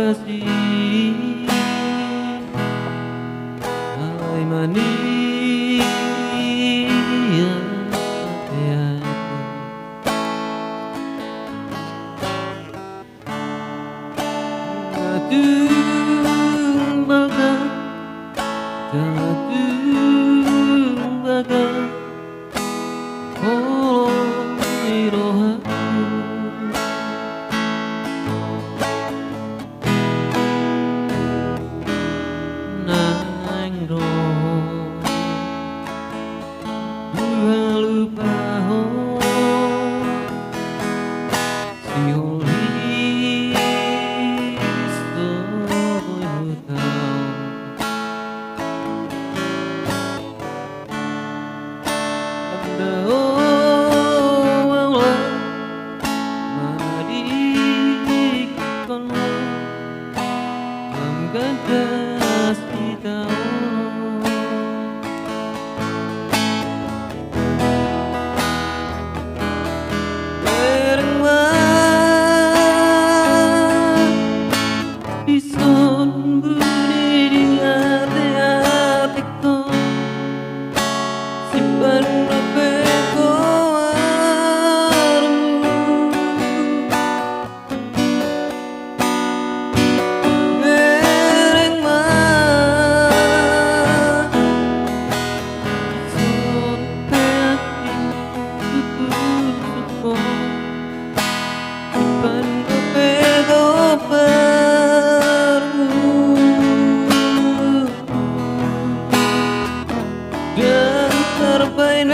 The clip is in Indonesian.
Trimakasih, hai manis jatuh batak, jatuh batak, oh irohaku nang roh buah lupa ho sioli soy hutang anda Allah madik kono menggagas kita Ison buni diate ko simpan repeko armu bereng mah ison hati tutup simpan repeko dan terbaik